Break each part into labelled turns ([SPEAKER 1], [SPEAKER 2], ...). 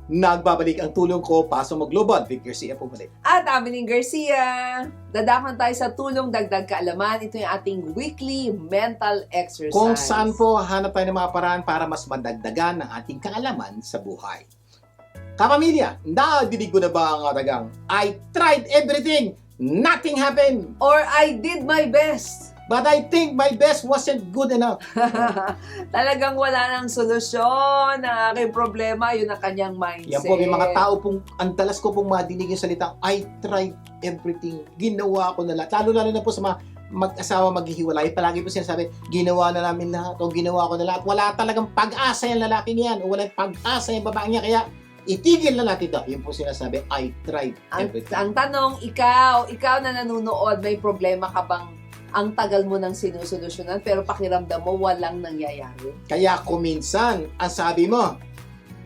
[SPEAKER 1] Nagbabalik ang tulong ko, Paso mo Global. Vic Garcia po balik.
[SPEAKER 2] At Amining Garcia, dadakan tayo sa tulong dagdag kaalaman. Ito yung ating weekly mental exercise.
[SPEAKER 1] Kung saan po hanap tayo ng mga paraan para mas madagdagan ang ating kaalaman sa buhay. Kapamilya, nadinig ko na ba ang atagang I tried everything, nothing happened,
[SPEAKER 2] Or I did my best.
[SPEAKER 1] but I think my best wasn't good enough.
[SPEAKER 2] Talagang wala nang solusyon ng aking problema. Yun ang kanyang mindset.
[SPEAKER 1] Yan po, may mga tao pong, ang dalas ko pong madinig yung salita, I tried everything, ginawa ko na lahat. Lalo na po sa mga mag-asawa maghihiwalay, palagi po sinasabi, ginawa na namin lahat, o ginawa ko na lahat. Wala talagang pag-asa yung lalaki niyan, o walang pag-asa yung babae niya, kaya itigil na natin ito. Yun po sinasabi, I tried everything.
[SPEAKER 2] Ang tanong, ikaw na nanonood, may problema ka bang ang tagal mo nang sinusolusyonan pero pakiramdam mo walang nangyayari?
[SPEAKER 1] Kaya kuminsan, ang sabi mo,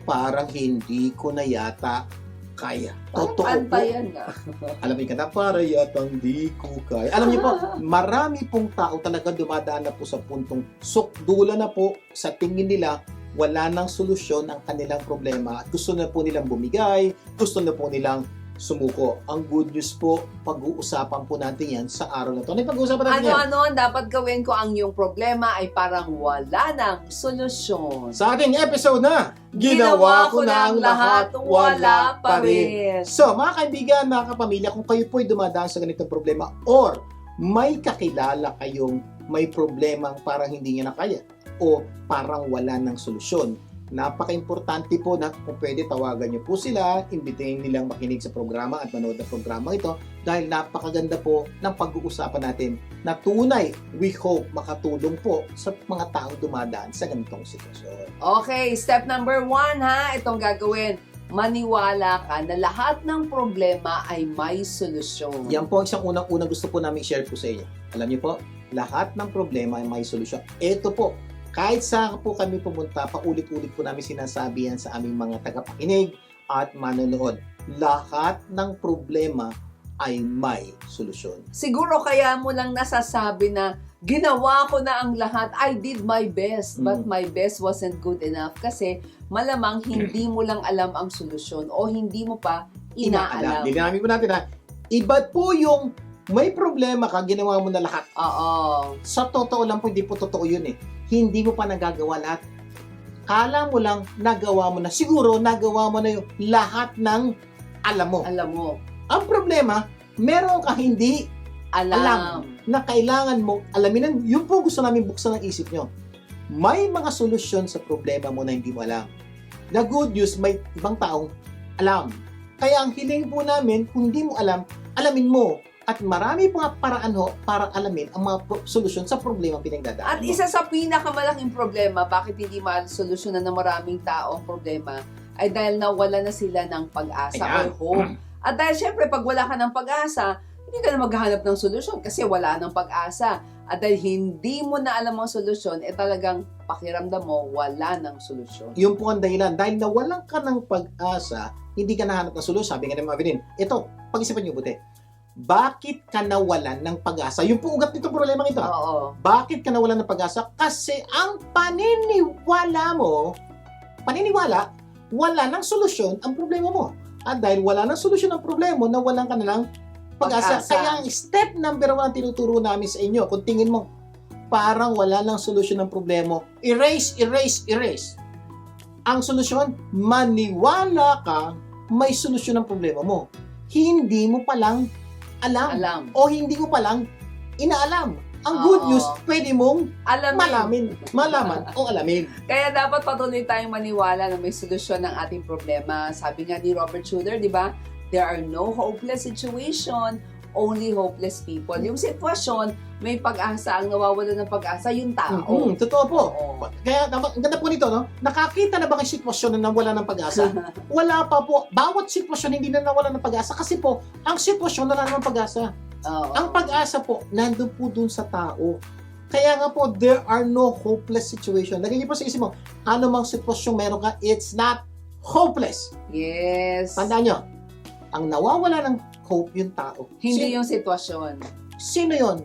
[SPEAKER 1] parang hindi ko na yata kaya.
[SPEAKER 2] Parang
[SPEAKER 1] Totoo po.
[SPEAKER 2] antayan na.
[SPEAKER 1] Alam niyo kata, para yata hindi ko kaya. Alam niyo po, marami pong tao talaga dumadaan na po sa puntong sukdula na po sa tingin nila wala nang solusyon ang kanilang problema at gusto na po nilang bumigay, gusto na po nilang sumuko. Ang good news po, pag-uusapan po natin yan sa araw na ito. Ano yung pag-uusapan natin yan?
[SPEAKER 2] Ano ang dapat gawin ko ang iyong problema ay parang wala nang solusyon.
[SPEAKER 1] Sa ating episode na, ginawa ko na ang lahat, wala pa rin. So, mga kaibigan, mga kapamilya, kung kayo po'y dumadaan sa ganitong problema or may kakilala kayong may problemang parang hindi niya na kaya o parang wala ng solusyon, napaka-importante po na kung pwede tawagan niyo po sila, imbitahin nilang makinig sa programa at manood ng programa ito dahil napakaganda po ng pag-uusapan natin na tunay, we hope, makatulong po sa mga taong dumadaan sa ganitong sitwasyon.
[SPEAKER 2] Okay, step number 1 ha, itong gagawin. Maniwala ka na lahat ng problema ay may solusyon.
[SPEAKER 1] Yan po ang isang unang-unang gusto po namin i-share po sa inyo. Alam niyo po, lahat ng problema ay may solusyon. Ito po, kahit saan po kami pumunta, paulit-ulit po namin sinasabi yan sa aming mga tagapakinig at manonood. Lahat ng problema ay may solusyon.
[SPEAKER 2] Siguro kaya mo lang nasasabi na ginawa ko na ang lahat, I did my best, but my best wasn't good enough kasi malamang hindi mo lang alam ang solusyon o hindi mo pa inaalam.
[SPEAKER 1] Dinami po natin ha. Iba po yung may problema ka, ginawa mo na lahat.
[SPEAKER 2] Oo.
[SPEAKER 1] Sa totoo lang po, hindi po totoo yun eh. Hindi mo pa nagagawa lahat. Kala mo lang, nagawa mo na. Siguro, nagawa mo na yung lahat ng alam mo.
[SPEAKER 2] Alam mo.
[SPEAKER 1] Ang problema, meron ka hindi alam na kailangan mong alamin. Yun po gusto namin buksan ang isip nyo. May mga solusyon sa problema mo na hindi mo alam. The good news, may ibang taong alam. Kaya ang hiling po namin, kung hindi mo alam, alamin mo. At marami mga paraan ho para alamin ang mga solusyon sa problema pinagdadaanan
[SPEAKER 2] At
[SPEAKER 1] mo.
[SPEAKER 2] isa sa pinakamalaking problema, bakit hindi masolusyonan ng maraming tao ang problema, ay dahil nawala na sila ng pag-asa
[SPEAKER 1] Ayan.
[SPEAKER 2] or hope. At dahil syempre, pag wala ka ng pag-asa, hindi ka na maghahanap ng solusyon kasi wala ng pag-asa. At dahil hindi mo na alam ang solusyon, talagang pakiramdam mo, wala ng solusyon.
[SPEAKER 1] Yun po ang dahilan. Dahil nawalan ka ng pag-asa, hindi ka nahanap ng solusyon. Sabi nga ni Mavilyn, ito, pag-isipan niyo buti. Bakit ka nawalan ng pag-asa? Yung po ugat nitong problema ito.
[SPEAKER 2] Oo.
[SPEAKER 1] Bakit ka nawalan ng pag-asa? Kasi ang paniniwala mo, wala ng solusyon ang problema mo. At dahil wala ng solusyon ang problema mo, nawalan ka na ng pag-asa. Kaya ang step number 1 tinuturo namin sa inyo, kung tingin mo, parang wala ng solusyon ng problema mo, erase. Ang solusyon, maniwala ka, may solusyon ng problema mo. Hindi mo palang alam. O hindi mo palang inaalam. Ang good news, pwede mong malaman o alamin.
[SPEAKER 2] Kaya dapat patuloy tayong maniwala na may solusyon ng ating problema. Sabi nga ni Robert Schuller, di ba? There are no hopeless situation, only hopeless people. Yung sitwasyon, may pag-asa. Ang nawawala ng pag-asa, yung tao.
[SPEAKER 1] Totoo po.
[SPEAKER 2] Oo.
[SPEAKER 1] Kaya, ang ganda po nito, no? Nakakita na ba ang sitwasyon na nawala ng pag-asa? Wala pa po. Bawat sitwasyon hindi na nawala ng pag-asa kasi po, ang sitwasyon wala naman pag-asa.
[SPEAKER 2] Oo.
[SPEAKER 1] Ang pag-asa po, nandun po dun sa tao. Kaya nga po, there are no hopeless situation. Lagyan niyo po sa isip mo, ano mang sitwasyong meron ka, it's not hopeless.
[SPEAKER 2] Yes.
[SPEAKER 1] Tandaan nyo, ang nawawala ng hope yung tao.
[SPEAKER 2] Hindi yung sitwasyon.
[SPEAKER 1] Sino yon?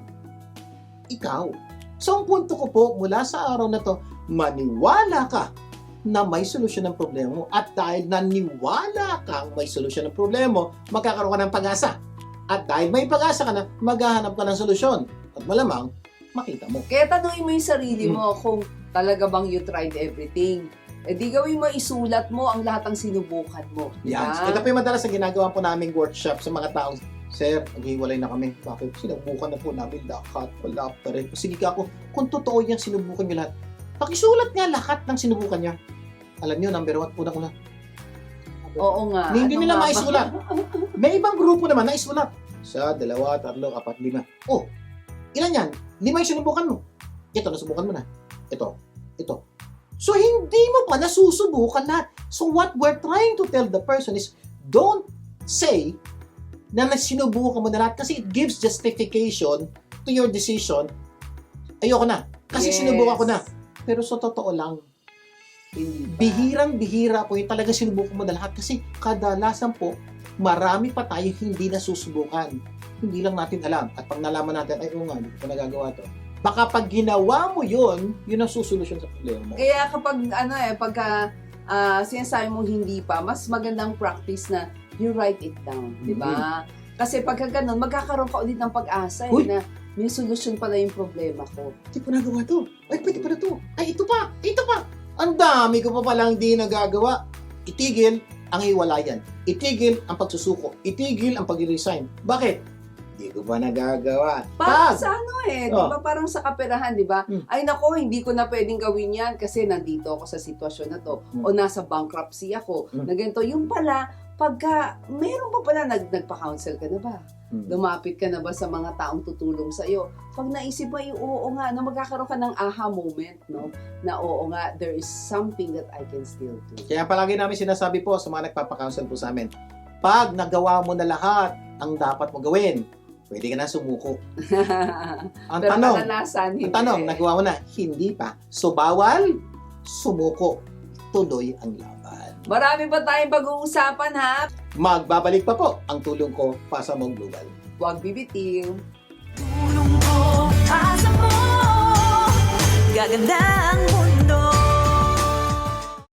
[SPEAKER 1] Ikaw. So, ang punto ko po, mula sa araw na to, maniwala ka na may solusyon ng problema mo. At dahil naniwala kang may solusyon ng problema mo, magkakaroon ka ng pag-asa. At dahil may pag-asa ka na, maghahanap ka ng solusyon. At malamang, makita mo.
[SPEAKER 2] Kaya tanungin mo yung sarili mo kung talaga bang you tried everything. Eh di gawin mo, isulat mo ang lahat ng sinubukan mo.
[SPEAKER 1] Yan.
[SPEAKER 2] Diba?
[SPEAKER 1] Ito po yung madalas na ginagawa po naming workshop sa mga taong, Sir, maghiwalay na kami. Bakit? Sinubukan na po namin lahat. Wala pa rin. Sige ka ako, kung totoo yan, sinubukan niyo lahat. Pakisulat nga lahat ng sinubukan niya. Alam niyo, number 1 po na ko na.
[SPEAKER 2] Oo nga.
[SPEAKER 1] Hindi
[SPEAKER 2] Ano
[SPEAKER 1] nila
[SPEAKER 2] nga ba?
[SPEAKER 1] maisulat. May ibang grupo naman na isulat. 1, 2, 3, 4, 5. Oh, ilan yan? 5 yung sinubukan mo. Ito, nasubukan mo na. Ito. So, hindi mo pa nasusubukan lahat. So, what we're trying to tell the person is, don't say na sinubukan mo na lahat kasi it gives justification to your decision. Ayoko na. Kasi
[SPEAKER 2] Yes.
[SPEAKER 1] sinubukan ko na. Pero sa totoo lang,
[SPEAKER 2] Hindi pa.
[SPEAKER 1] bihirang-bihira po yung talaga sinubukan mo na lahat kasi kadalasan po, marami pa tayo hindi nasusubukan. Hindi lang natin alam. At pag nalaman natin, ay, oo nga, hindi ko nagagawa to. Baka pag ginawa mo yun ang susolusyon sa problema mo.
[SPEAKER 2] Kaya kapag pagka sinasabi mo hindi pa, mas magandang practice na you write it down, di ba? Kasi pagka ganun, magkakaroon ka ulit ng pag-asa
[SPEAKER 1] Uy!
[SPEAKER 2] na may solusyon pala yung problema ko.
[SPEAKER 1] Hindi ko nagawa to. Ay, pwede pala to. Ay, ito pa. Ang dami ko pa palang di nagagawa. Itigil ang hiwalayan. Itigil ang pagsusuko. Itigil ang pag-resign. Bakit? Hindi ko pa nagagawa.
[SPEAKER 2] Parang sa di
[SPEAKER 1] Oh.
[SPEAKER 2] ba? Parang sa kaperahan, di ba? Ay nako, hindi ko na pwedeng gawin yan kasi nandito ako sa sitwasyon na to. O nasa bankruptcy ako. Na ganito. Yung pala, pagka meron pa pala, nagpa-counsel ka na ba? Lumapit ka na ba sa mga taong tutulong sa iyo? Pag naisip mo, oo nga, no, magkakaroon ka ng aha moment, no? Na oo nga, there is something that I can still do.
[SPEAKER 1] Kaya palagi namin sinasabi po sa mga nagpapakounsel po sa amin, pag nagawa mo na lahat ang dapat mo gawin, pwede ka na sumuko. Ang
[SPEAKER 2] Pero
[SPEAKER 1] tanong,
[SPEAKER 2] kadalasan, hindi.
[SPEAKER 1] nagawa mo na, hindi pa. So, bawal sumuko. Tuloy ang laban.
[SPEAKER 2] Marami pa tayong pag-uusapan, ha?
[SPEAKER 1] Magbabalik pa po ang tulong ko pa sa Mong Global.
[SPEAKER 2] Huwag bibitiw.
[SPEAKER 3] Tulong ko, asa mo, gaganda ang mundo.